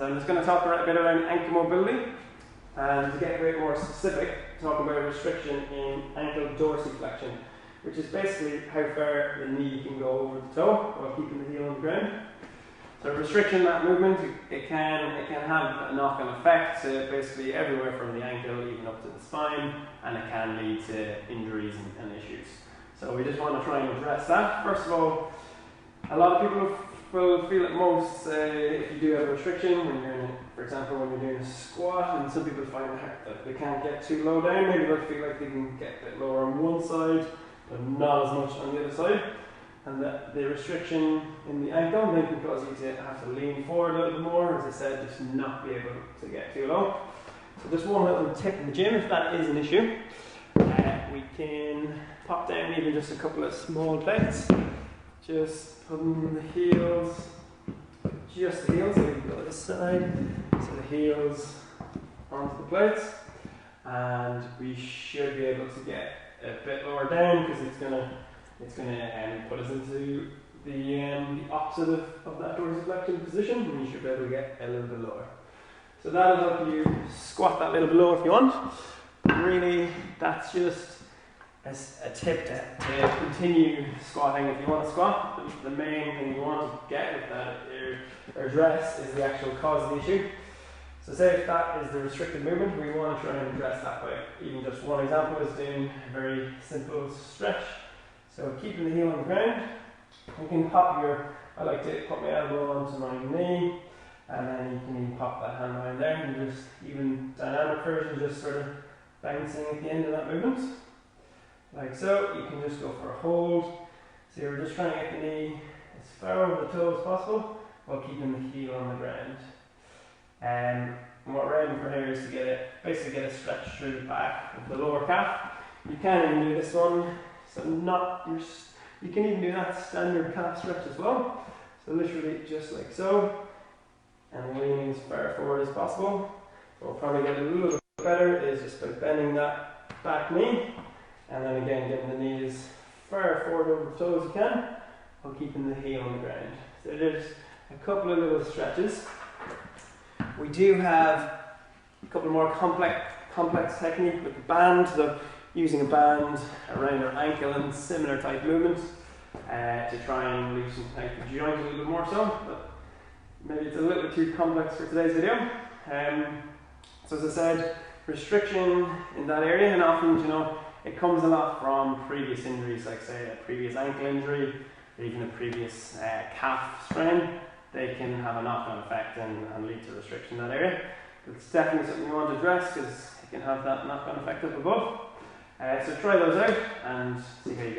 So I'm just going to talk a bit around ankle mobility, and to get a bit more specific, talking about a restriction in ankle dorsiflexion, which is basically how far the knee can go over the toe while keeping the heel on the ground. So restriction that movement, it can have a knock-on effect, basically everywhere from the ankle even up to the spine, and it can lead to injuries and issues. So we just want to try and address that. First of all, a lot of people will feel it most if you do have a restriction when you're for example, when you're doing a squat, and some people find that they can't get too low down. Maybe they'll feel like they can get a bit lower on one side, but not as much on the other side. And the restriction in the ankle may cause you to have to lean forward a little bit more, as I said, just not be able to get too low. So just one little tip in the gym, if that is an issue, we can pop down even just a couple of small plates, just putting the heels, just the heels, so we can go to this side, so the heels onto the plates, and we should be able to get a bit lower down because it's going to put us into the opposite of that dorsiflexion position, and you should be able to get a little bit lower. So that'll help you squat that little bit lower if you want. Really, that's just a tip to continue squatting. If you want to squat, the main thing you want to get with that or address is the actual cause of the issue. So say if that is the restricted movement, we want to try and address that by even just one example is doing a very simple stretch. So keeping the heel on the ground, you can pop I like to put my elbow onto my knee, and then you can even pop that hand behind there, and just even dynamic version, just sort of bouncing at the end of that movement. Like so, you can just go for a hold. So you're just trying to get the knee as far over the toe as possible, while keeping the heel on the ground. And what we're aiming for here is to basically get a stretch through the back of the lower calf. You can even do this one. So you can even do that standard calf stretch as well. So literally just like so, and leaning as far forward as possible. What will probably get a little bit better is just by bending that back knee, and then again getting the knee as far forward over the toe as you can, while keeping the heel on the ground. So there's a couple of little stretches. We do have a couple more complex technique with the band. So using a band around our ankle and similar type movements to try and loosen out the joint a little bit more so, but maybe it's a little bit too complex for today's video. So as I said, restriction in that area, and often it comes a lot from previous injuries, like say a previous ankle injury or even a previous calf strain. They can have a knock-on effect and lead to restriction in that area. It's definitely something you want to address because it can have that knock-on effect up above. So try those out and see how you go.